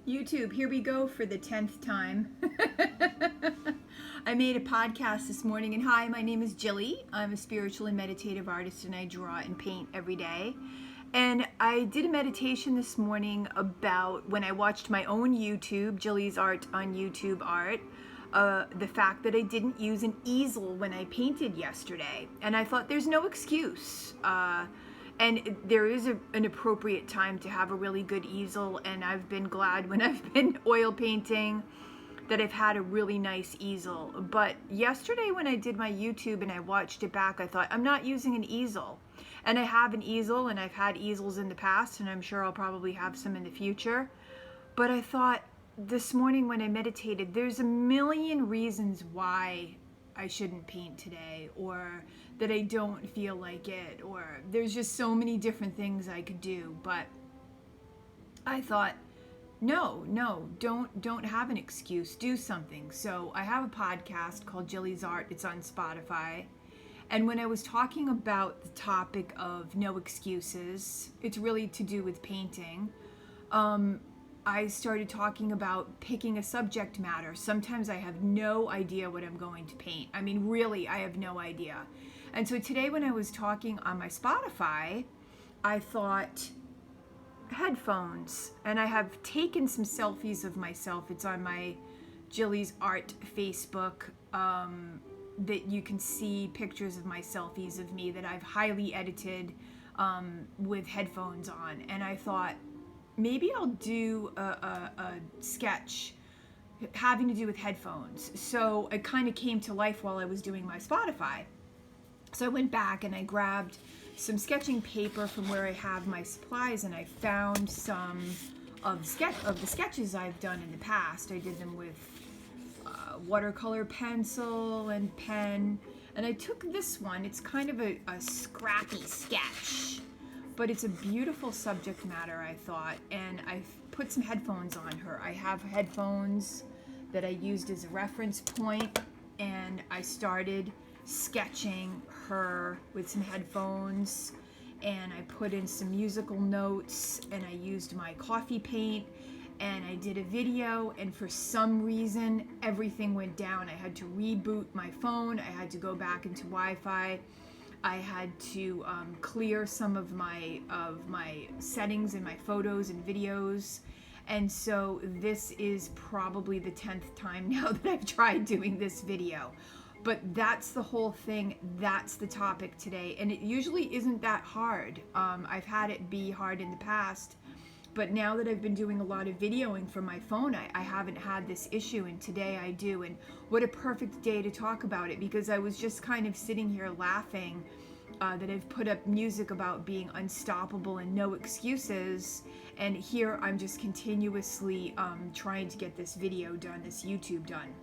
YouTube, here we go for the 10th time. I made a podcast this morning, and hi, my name is Jilly. I'm a spiritual and meditative artist, and I draw and paint every day. And I did a meditation this morning about when I watched my own YouTube, Jilly's Art on YouTube Art, the fact that I didn't use an easel when I painted yesterday. And I thought there's no excuse. And there is an appropriate time to have a really good easel, and I've been glad when I've been oil painting that I've had a really nice easel. But yesterday when I did my YouTube and I watched it back, I thought, I'm not using an easel. And I have an easel, and I've had easels in the past, and I'm sure I'll probably have some in the future. But I thought this morning when I meditated, there's a million reasons why I shouldn't paint today, or that I don't feel like it, or there's just so many different things I could do. But I thought, no, don't have an excuse, do something. So I have a podcast called Jilly's Art. It's on Spotify. And when I was talking about the topic of no excuses, it's really to do with painting. I started talking about picking a subject matter. Sometimes I have no idea what I'm going to paint. I mean, really, I have no idea. And so today when I was talking on my Spotify, I thought headphones. And I have taken some selfies of myself. It's on my Jilly's Art Facebook that you can see pictures of my selfies of me that I've highly edited with headphones on. And I thought, maybe I'll do a sketch having to do with headphones. So it kind of came to life while I was doing my Spotify. So I went back and I grabbed some sketching paper from where I have my supplies, and I found some of the sketches I've done in the past. I did them with watercolor pencil and pen. And I took this one. It's kind of a scrappy sketch, but it's a beautiful subject matter, I thought, and I put some headphones on her. I have headphones that I used as a reference point, and I started sketching her with some headphones, and I put in some musical notes, and I used my coffee paint, and I did a video, and for some reason, everything went down. I had to reboot my phone. I had to go back into Wi-Fi. I had to clear some of my settings in my photos and videos. And so this is probably the 10th time now that I've tried doing this video. But that's the whole thing. That's the topic today. And it usually isn't that hard. I've had it be hard in the past. But now that I've been doing a lot of videoing from my phone, I haven't had this issue, and today I do. And what a perfect day to talk about it, because I was just kind of sitting here laughing that I've put up music about being unstoppable and no excuses, and here I'm just continuously trying to get this video done, this YouTube done.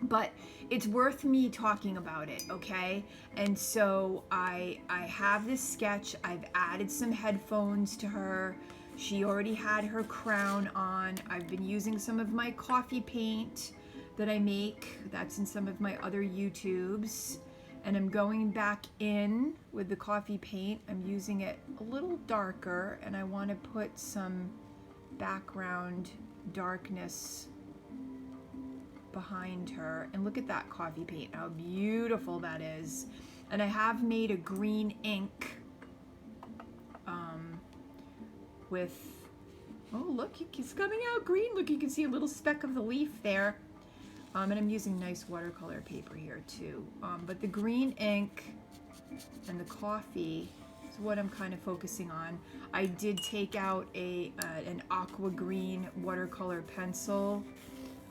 But it's worth me talking about it, okay? And so I have this sketch. I've added some headphones to her. She already had her crown on. I've been using some of my coffee paint that I make. That's in some of my other YouTubes. And I'm going back in with the coffee paint. I'm using it a little darker, and I want to put some background darkness behind her. And look at that coffee paint, how beautiful that is. And I have made a green ink with, oh look, it's coming out green. Look, you can see a little speck of the leaf there. And I'm using nice watercolor paper here too. But the green ink and the coffee is what I'm kind of focusing on. I did take out an aqua green watercolor pencil.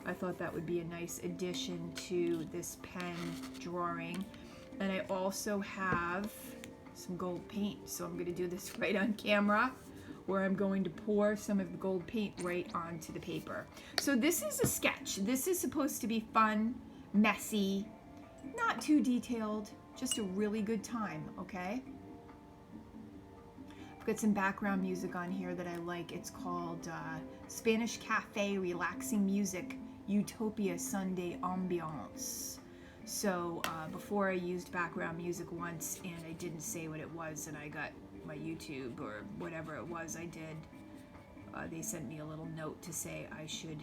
I thought that would be a nice addition to this pen drawing. And I also have some gold paint. So I'm going to do this right on camera, where I'm going to pour some of the gold paint right onto the paper. So this is a sketch. This is supposed to be fun, messy, not too detailed, just a really good time, okay? I've got some background music on here that I like. It's called Spanish Cafe Relaxing Music, Utopia Sunday Ambiance. So before I used background music once, and I didn't say what it was, and I got my YouTube or whatever it was I did they sent me a little note to say I should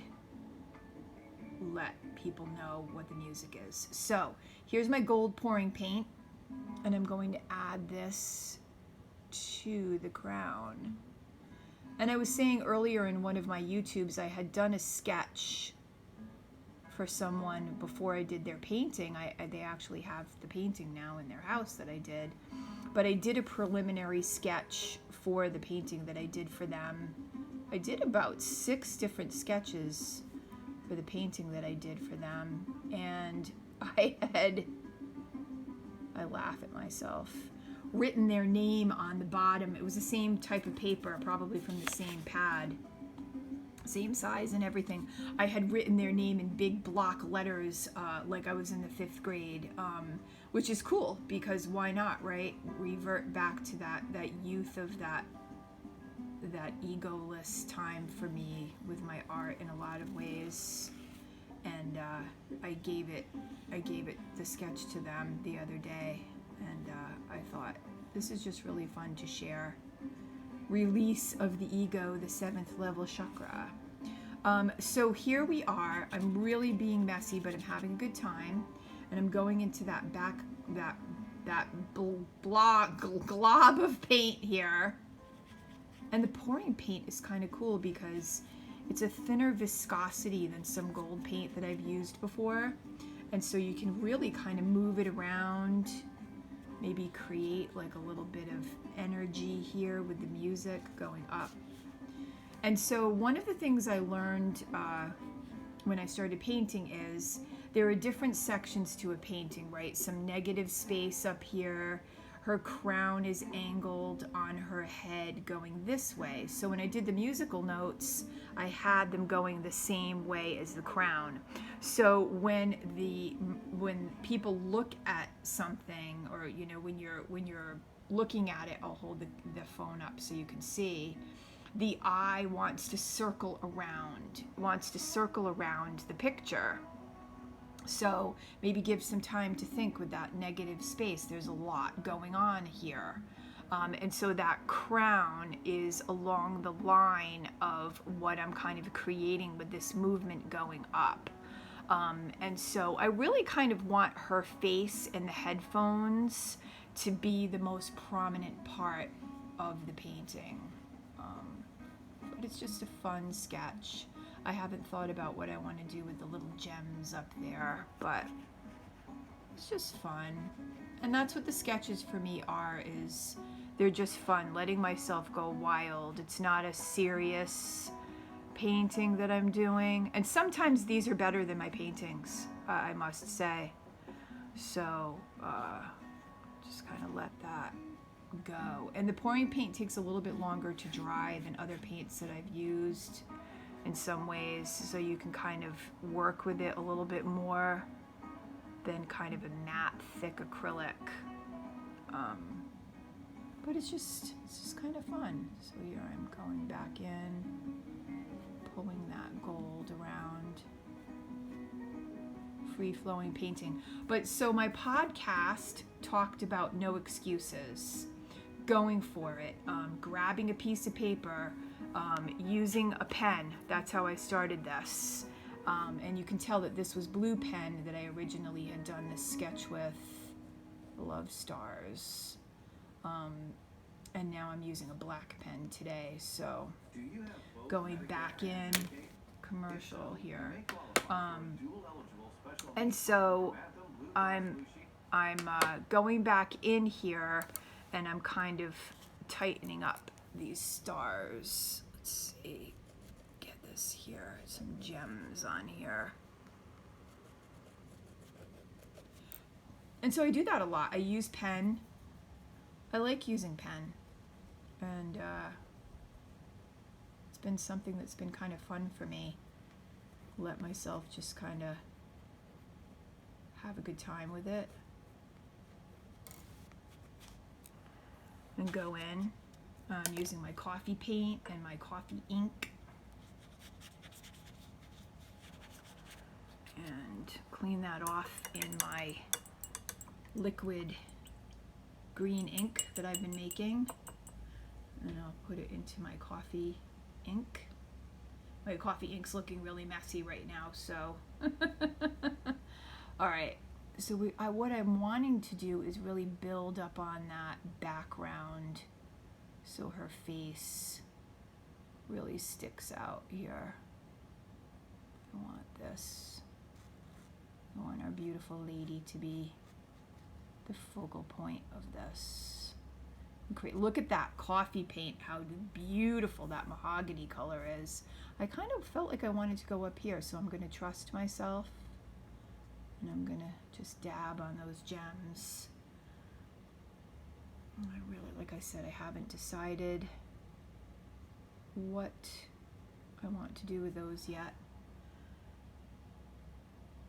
let people know what the music is. So here's my gold pouring paint, and I'm going to add this to the crown. And I was saying earlier in one of my YouTubes, I had done a sketch for someone before I did their painting. They actually have the painting now in their house that I did. But I did a preliminary sketch for the painting that I did for them. I did about 6 different sketches for the painting that I did for them. And I laugh at myself, written their name on the bottom. It was the same type of paper, probably from the same pad, same size and everything. I had written their name in big block letters, like I was in the 5th grade, which is cool, because why not, right? Revert back to that youth of that egoless time for me with my art in a lot of ways. And I gave it the sketch to them the other day, and I thought, this is just really fun to share. Release of the ego, the 7th level chakra. So here we are. I'm really being messy, but I'm having a good time, and I'm going into that glob of paint here. And the pouring paint is kind of cool because it's a thinner viscosity than some gold paint that I've used before. And so you can really kind of move it around, maybe create like a little bit of energy here with the music going up. And so one of the things I learned when I started painting is there are different sections to a painting, right? Some negative space up here. Her crown is angled on her head going this way. So when I did the musical notes, I had them going the same way as the crown. So when people look at something, or when you're looking at it, I'll hold the phone up so you can see. The eye wants to circle around the picture. So maybe give some time to think with that negative space. There's a lot going on here. And so that crown is along the line of what I'm kind of creating with this movement going up. And so I really kind of want her face and the headphones to be the most prominent part of the painting. But it's just a fun sketch. I haven't thought about what I want to do with the little gems up there, but it's just fun. And that's what the sketches for me are, is they're just fun, letting myself go wild. It's not a serious painting that I'm doing. And sometimes these are better than my paintings, I must say. So just kind of let that go. And the pouring paint takes a little bit longer to dry than other paints that I've used in some ways, so you can kind of work with it a little bit more than kind of a matte, thick acrylic. But it's just kind of fun. So here I'm going back in, pulling that gold around, free-flowing painting. But so my podcast talked about no excuses, going for it, grabbing a piece of paper, using a pen. That's how I started this. And you can tell that this was blue pen that I originally had done this sketch with, Love Stars. And now I'm using a black pen today. So going back in, commercial here. And so I'm going back in here, and I'm kind of tightening up these stars. Let's see, get this here, some gems on here. And so I do that a lot. I use pen. I like using pen, and it's been something that's been kind of fun for me. Let myself just kind of have a good time with it and go in. I'm using my coffee paint and my coffee ink, and clean that off in my liquid green ink that I've been making, and I'll put it into my coffee ink. My coffee ink's looking really messy right now, so. All right, so what I'm wanting to do is really build up on that background so her face really sticks out here. I want this. I want our beautiful lady to be the focal point of this. Great. Look at that coffee paint, how beautiful that mahogany color is. I kind of felt like I wanted to go up here, so I'm going to trust myself. And I'm going to just dab on those gems. I really, like I said, I haven't decided what I want to do with those yet.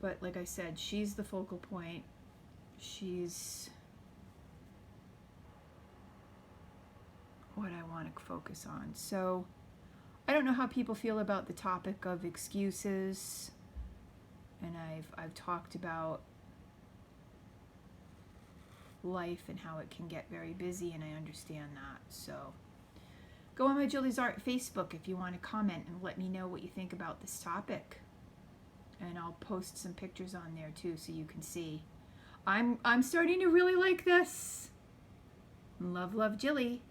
But like I said, she's the focal point. She's what I want to focus on. So I don't know how people feel about the topic of excuses. And I've talked about life and how it can get very busy, and I understand that. So go on my Julie's Art Facebook if you want to comment and let me know what you think about this topic. And I'll post some pictures on there too so you can see. I'm starting to really like this. Love, love, Jilly.